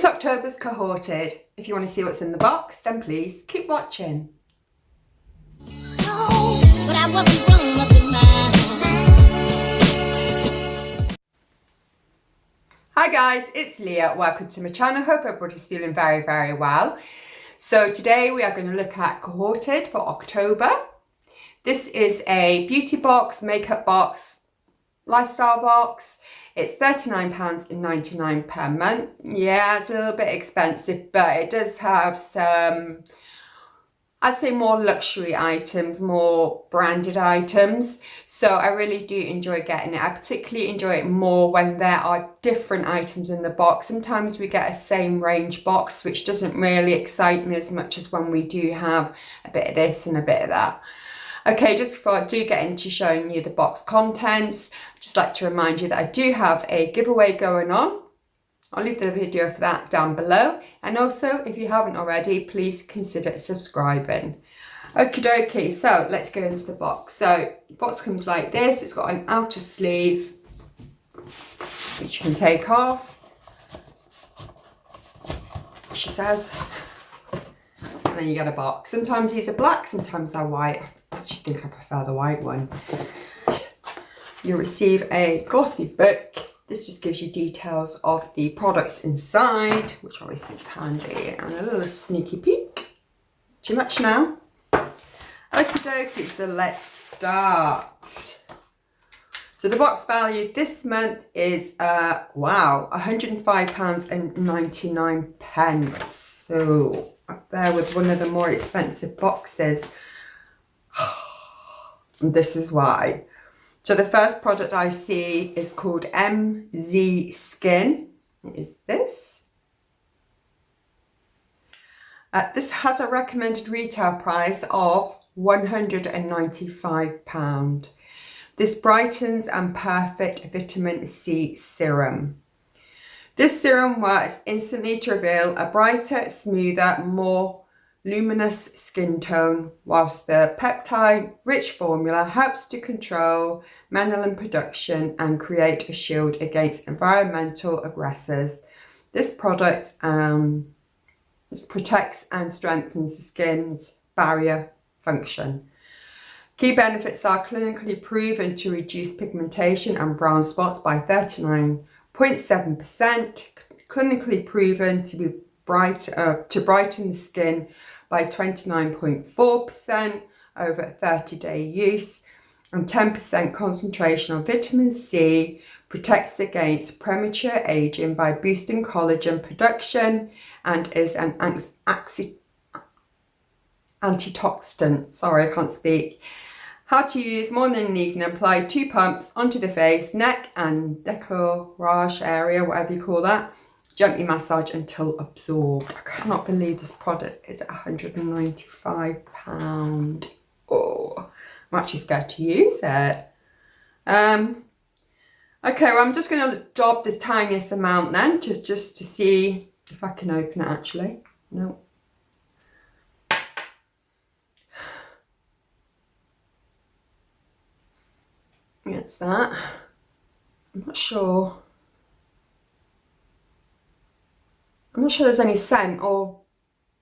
It's October's Cohorted. If you want to see what's in the box, then please keep watching. Hi guys, it's Leah. Welcome to my channel. Hope everybody's feeling very, very well. So today we are going to look at Cohorted for October. This is a beauty box, makeup box, lifestyle box. It's £39.99 per month. Yeah, it's a little bit expensive, but it does have some, I'd say, more luxury items, more branded items. So I really do enjoy getting it. I particularly enjoy it more when there are different items in the box. Sometimes we get a same range box, which doesn't really excite me as much as when we do have a bit of this and a bit of that. Okay, just before I do get into showing you the box contents, I'd just like to remind you that I do have a giveaway going on. I'll leave the video for that down below. And also, if you haven't already, please consider subscribing. Okie dokie, so let's get into the box. So the box comes like this. It's got an outer sleeve, which you can take off, she says. And then you get a box. Sometimes these are black, sometimes they're white. I actually think I prefer the white one. You receive a glossy book. This just gives you details of the products inside, which always sits handy, and a little sneaky peek. Too much now? Okie dokie, so let's start. So the box value this month is, wow, £105.99. So up there with one of the more expensive boxes. And this is why. So the first product I see is called MZ Skin. It is this. This has a recommended retail price of £195. This brightens and perfect vitamin C serum. This serum works instantly to reveal a brighter, smoother, more luminous skin tone, whilst the peptide-rich formula helps to control melanin production and create a shield against environmental aggressors. This product protects and strengthens the skin's barrier function. Key benefits are clinically proven to reduce pigmentation and brown spots by 39.7%, clinically proven to be to brighten the skin by 29.4% over a 30-day use, and 10% concentration of vitamin C, protects against premature aging by boosting collagen production, and is an antioxidant. Sorry, I can't speak. How to use: morning and evening. Apply 2 pumps onto the face, neck and décolletage area, whatever you call that. Gently massage until absorbed. I cannot believe this product is £195. Oh, I'm actually scared to use it. Okay, well, I'm just going to drop the tiniest amount then, just to see if I can open it actually. No. It's that. I'm not sure. I'm not sure there's any scent, or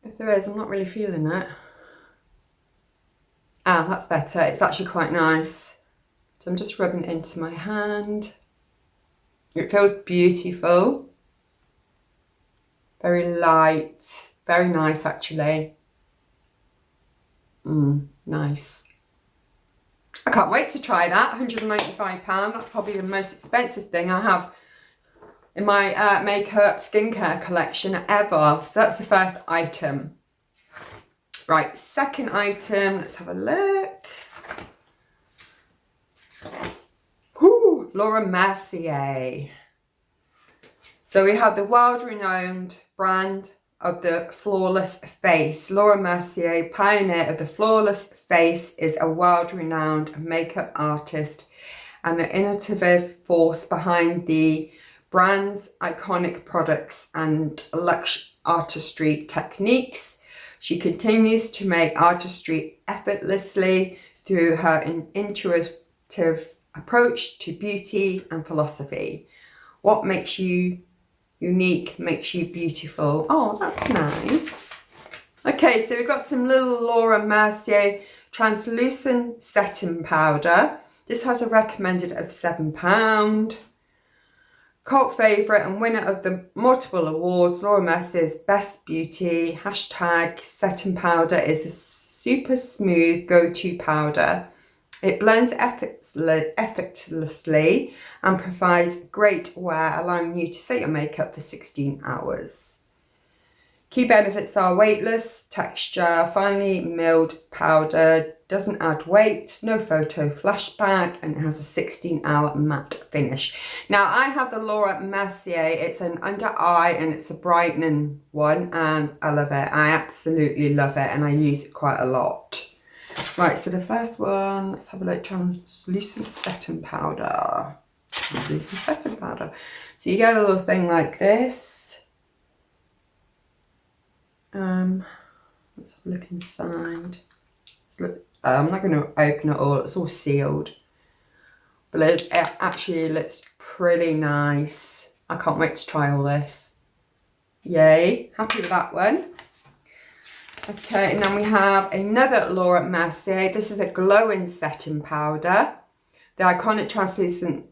if there is, I'm not really feeling it. Ah, that's better. It's actually quite nice. So I'm just rubbing it into my hand. It feels beautiful. Very light. Very nice, actually. Nice. I can't wait to try that. £195. That's probably the most expensive thing I have in my makeup skincare collection ever. So that's the first item. Right, second item, let's have a look. Ooh, Laura Mercier. So we have the world-renowned brand of the flawless face. Laura Mercier, pioneer of the flawless face, is a world-renowned makeup artist and the innovative force behind the brand's iconic products and luxe artistry techniques. She continues to make artistry effortlessly through her intuitive approach to beauty and philosophy. What makes you unique makes you beautiful. Oh, that's nice. Okay, so we've got some little Laura Mercier translucent setting powder. This has a recommended of £7. Cult favourite and winner of the multiple awards, Laura Mercier's Best Beauty # setting powder is a super smooth go-to powder. It blends effortlessly and provides great wear, allowing you to set your makeup for 16 hours. Key benefits are weightless texture, finely milled powder, doesn't add weight, no photo flashback, and it has a 16-hour matte finish. Now, I have the Laura Mercier. It's an under eye and it's a brightening one, and I love it. I absolutely love it, and I use it quite a lot. Right, so the first one, let's have a look. Translucent setting powder. Translucent setting powder. So you get a little thing like this. Let's have a look inside. I'm not going to open it all, it's all sealed. But it actually looks pretty nice. I can't wait to try all this. Yay, happy with that one. Okay, and then we have another Laura Mercier. This is a glowing setting powder. The iconic translucent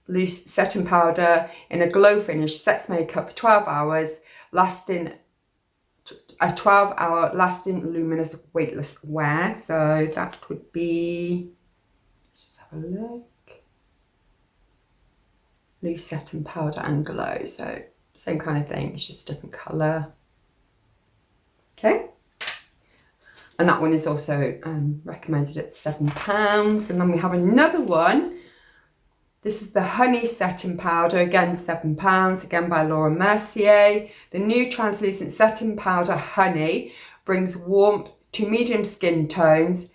loose setting powder in a glow finish sets makeup for 12 hours, lasting a 12-hour lasting luminous weightless wear. So that would be, let's just have a look. Loose setting powder and glow. So same kind of thing, it's just a different colour. Okay. And that one is also recommended at £7. And then we have another one. This is the Honey Setting Powder, again £7, again by Laura Mercier. The new translucent setting powder Honey brings warmth to medium skin tones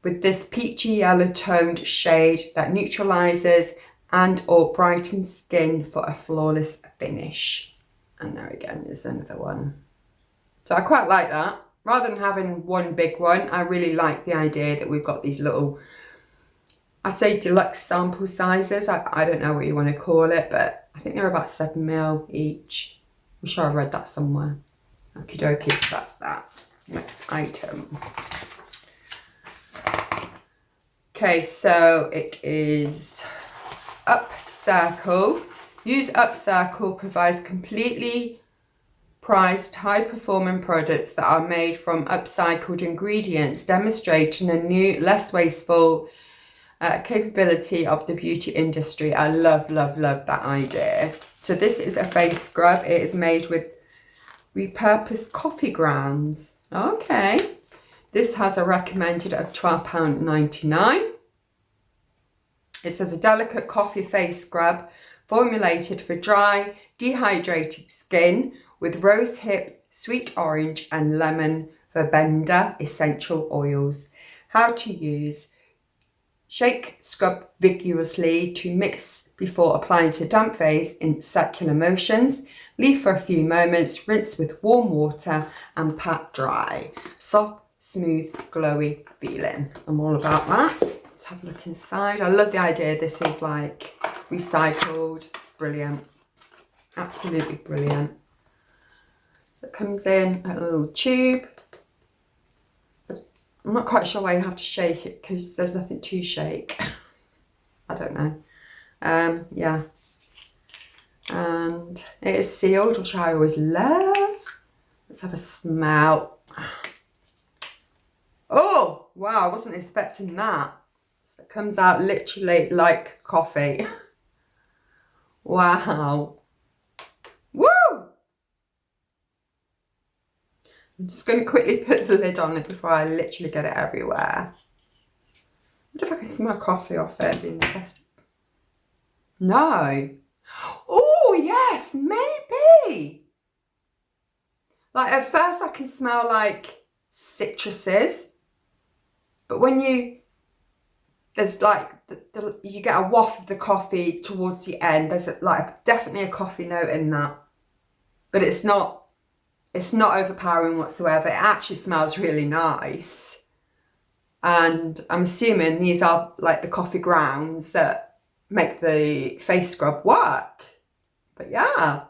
with this peachy yellow toned shade that neutralizes and or brightens skin for a flawless finish. And there again is another one. So I quite like that. Rather than having one big one, I really like the idea that we've got these little, I'd say deluxe sample sizes. I don't know what you want to call it, but I think they're about 7ml each. I'm sure I read that somewhere. Okie dokie, so that's that. Next item. Okay, so it is Upcircle. Use Upcircle provides completely priced high-performing products that are made from upcycled ingredients, demonstrating a new, less wasteful capability of the beauty industry. I love, love, love that idea. So this is a face scrub. It is made with repurposed coffee grounds. Okay. This has a recommended of £12.99. It says a delicate coffee face scrub formulated for dry, dehydrated skin with rosehip, sweet orange and lemon verbena essential oils. How to use. Shake, scrub vigorously to mix before applying to damp face in circular motions. Leave for a few moments, rinse with warm water and pat dry. Soft, smooth, glowy feeling. I'm all about that. Let's have a look inside. I love the idea. This is like recycled. Brilliant. Absolutely brilliant. So it comes in a little tube. I'm not quite sure why you have to shake it because there's nothing to shake. I don't know. Yeah. And it is sealed, which I always love. Let's have a smell. Oh, wow, I wasn't expecting that. So it comes out literally like coffee. Wow. Woo! I'm just going to quickly put the lid on it before I literally get it everywhere. I wonder if I can smell coffee off it. It'd be interesting. No. Oh, yes, maybe. Like at first I can smell like citruses. But when there's like, you get a waft of the coffee towards the end. There's like definitely a coffee note in that. But it's not overpowering whatsoever. It actually smells really nice. And I'm assuming these are like the coffee grounds that make the face scrub work. But yeah,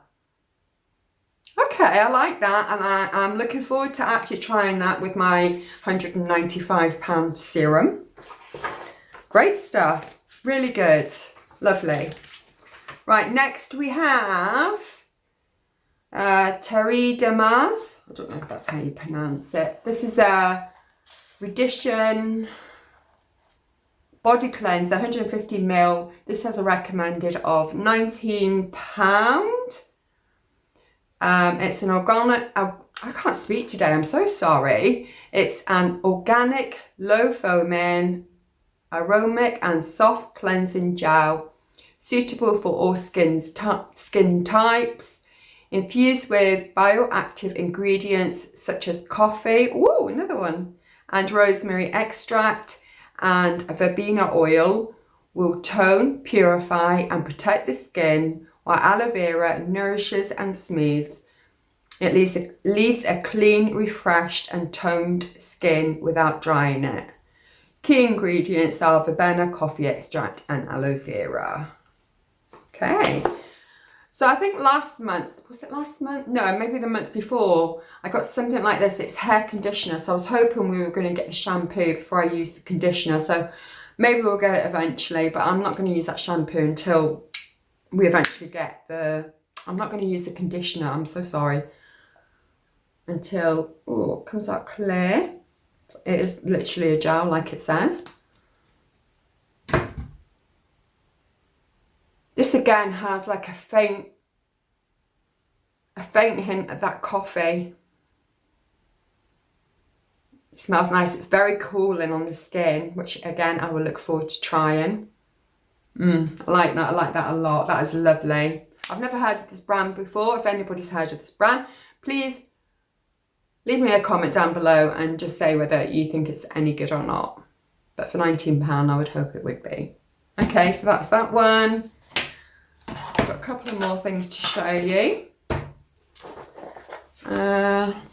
I like that, and I'm looking forward to actually trying that with my £195 serum. Great stuff, really good, lovely. Right, next we have Terry Demas. I don't know if that's how you pronounce it. This is a Radition Body Cleanse, the 150ml. This has a recommended of £19. It's an organic, I can't speak today, I'm so sorry. It's an organic, low foaming, aromatic and soft cleansing gel, suitable for all skin types, infused with bioactive ingredients such as coffee, ooh, another one, and rosemary extract and verbena oil, will tone, purify and protect the skin, while aloe vera nourishes and smooths. It leaves a clean, refreshed and toned skin without drying it. Key ingredients are verbena, coffee extract and aloe vera. Okay, so I think last month, was it last month? No, maybe the month before, I got something like this. It's hair conditioner, so I was hoping we were going to get the shampoo before I use the conditioner, so maybe we'll get it eventually, but I'm not going to use that shampoo until we eventually get the, I'm not going to use the conditioner, I'm so sorry, until, oh, it comes out clear. It is literally a gel like it says. This again has like a faint hint of that coffee. It smells nice. It's very cooling on the skin, which again I will look forward to trying. I like that. I like that a lot. That is lovely. I've never heard of this brand before. If anybody's heard of this brand, please leave me a comment down below and just say whether you think it's any good or not. But for £19, I would hope it would be. Okay, so that's that one. I've got a couple of more things to show you.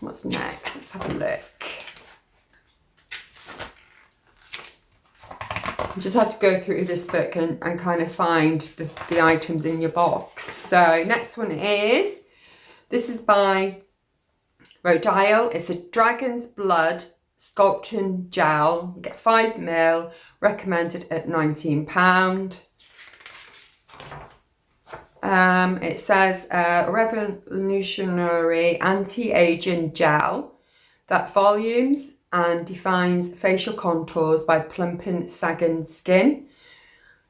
What's next? Let's have a look. I just had to go through this book and kind of find the items in your box. So next one is, this is by Rodile. It's a Dragon's Blood Sculption Gel. You get 5ml, recommended at £19. It says a revolutionary anti-aging gel that volumes and defines facial contours by plumping sagging skin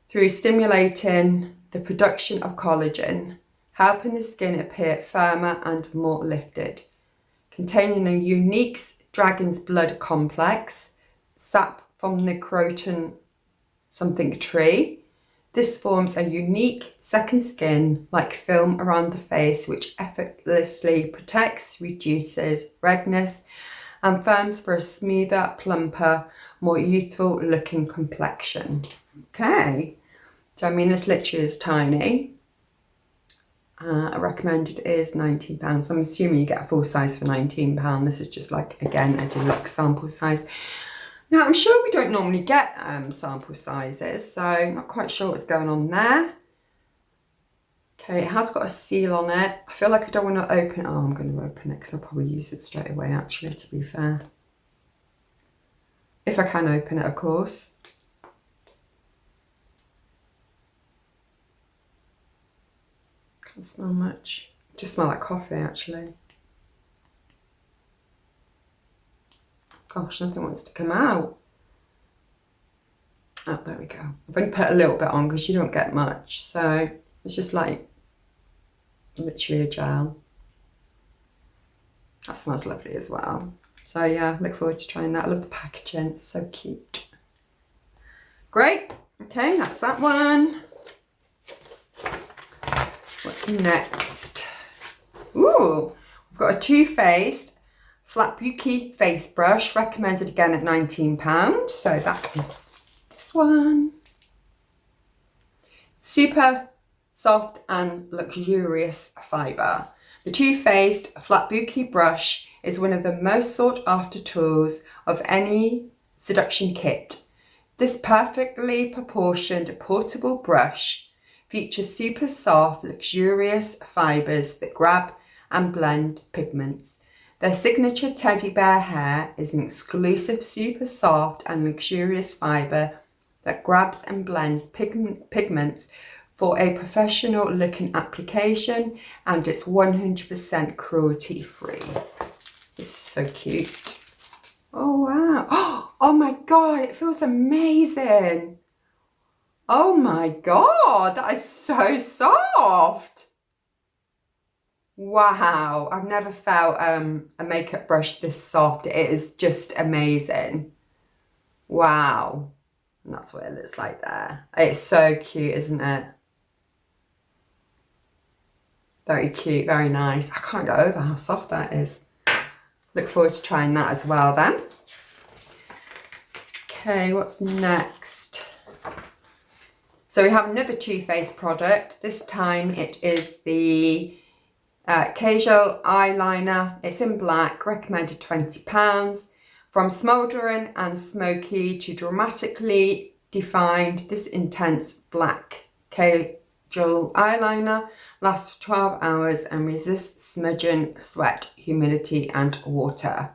through stimulating the production of collagen, helping the skin appear firmer and more lifted. Containing a unique dragon's blood complex, sap from the croton something tree. This forms a unique second skin like film around the face, which effortlessly protects, reduces redness and firms for a smoother, plumper, more youthful looking complexion. Okay, so I mean this literally is tiny. Recommended is £19, so I'm assuming you get a full size for £19. This is just like, again, a deluxe sample size. Now, I'm sure we don't normally get sample sizes, so I'm not quite sure what's going on there. Okay, it has got a seal on it. I feel like I don't want to open it. Oh, I'm going to open it because I'll probably use it straight away, actually, to be fair. If I can open it, of course. Can't smell much. Just smell like coffee, actually. Gosh, nothing wants to come out. Oh, there we go. I've only put a little bit on because you don't get much. So it's just like literally a gel. That smells lovely as well. So yeah, look forward to trying that. I love the packaging, it's so cute. Great, okay, that's that one. What's next? Ooh, we've got a Too Faced Flat Bucky face brush, recommended again at £19. So that is this one. Super soft and luxurious fibre. The Too Faced Flat Bucky brush is one of the most sought after tools of any seduction kit. This perfectly proportioned portable brush features super soft, luxurious fibres that grab and blend pigments. Their signature teddy bear hair is an exclusive, super soft and luxurious fibre that grabs and blends pigments for a professional looking application, and it's 100% cruelty free. This is so cute. Oh wow. Oh my god, it feels amazing. Oh my god, that is so soft. Wow, I've never felt a makeup brush this soft. It is just amazing. Wow. And that's what it looks like there. It's so cute, isn't it? Very cute, very nice. I can't get over how soft that is. Look forward to trying that as well then. Okay, what's next? So we have another Too Faced product. This time it is the Cajole Eyeliner. It's in black, recommended £20. From smouldering and smoky to dramatically defined, this intense black Cajole Eyeliner lasts for 12 hours and resists smudging, sweat, humidity and water.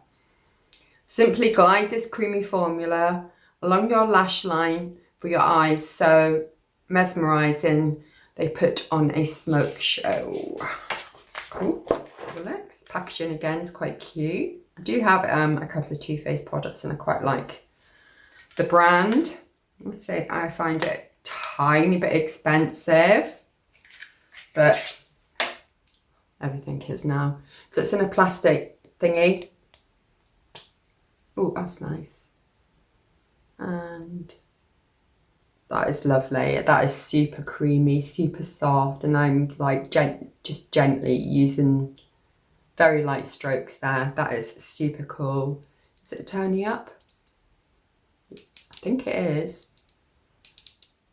Simply glide this creamy formula along your lash line for your eyes so mesmerising they put on a smoke show. Cool. Relax. Packaging again is quite cute. I do have a couple of Too Faced products and I quite like the brand. I would say I find it a tiny bit expensive, but everything is now. So it's in a plastic thingy. Oh, that's nice. And that is lovely. That is super creamy, super soft, and I'm like just gently using very light strokes there. That is super cool. Is it a tiny up? I think it is.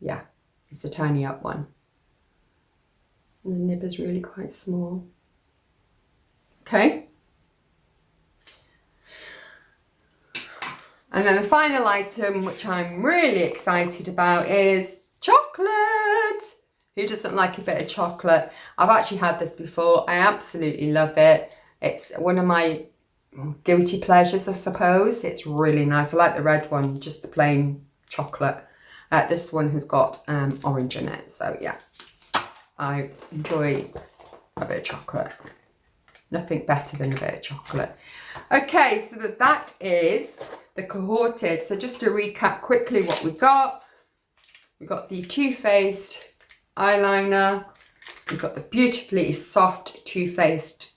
Yeah, it's a tiny up one. And the nib is really quite small. Okay. And then the final item, which I'm really excited about, is chocolate. Who doesn't like a bit of chocolate? I've actually had this before. I absolutely love it. It's one of my guilty pleasures, I suppose. It's really nice. I like the red one, just the plain chocolate. This one has got orange in it. So yeah, I enjoy a bit of chocolate. Nothing better than a bit of chocolate. Okay, so that is the Cohorted. So just to recap quickly what we got. We got the Too Faced eyeliner. We've got the beautifully soft Too Faced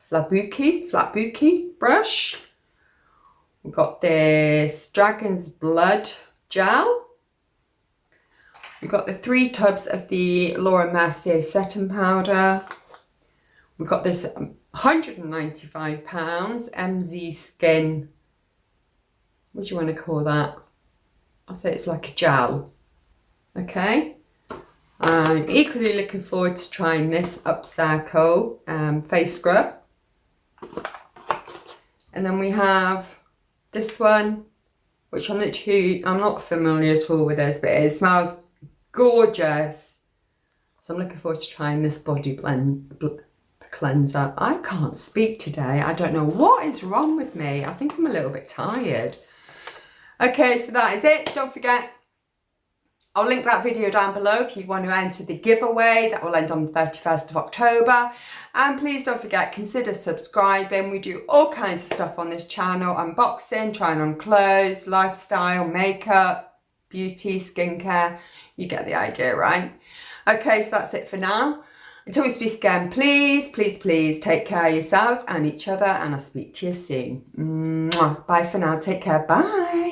flat Bucky brush. We've got this Dragon's Blood gel. We've got the 3 tubs of the Laura Mercier setting powder. We've got this £195 MZ Skin. What do you want to call that? I'd say it's like a gel. Okay. I'm equally looking forward to trying this Upcircle face scrub. And then we have this one, which I'm not familiar at all with this, but it smells gorgeous. So I'm looking forward to trying this body cleanser. I can't speak today. I don't know what is wrong with me. I think I'm a little bit tired. Okay, so that is it. Don't forget, I'll link that video down below if you want to enter the giveaway. That will end on the 31st of October. And please don't forget, consider subscribing. We do all kinds of stuff on this channel. Unboxing, trying on clothes, lifestyle, makeup, beauty, skincare. You get the idea, right? Okay, so that's it for now. Until we speak again, please, please, please take care of yourselves and each other, and I'll speak to you soon. Mwah. Bye for now. Take care. Bye.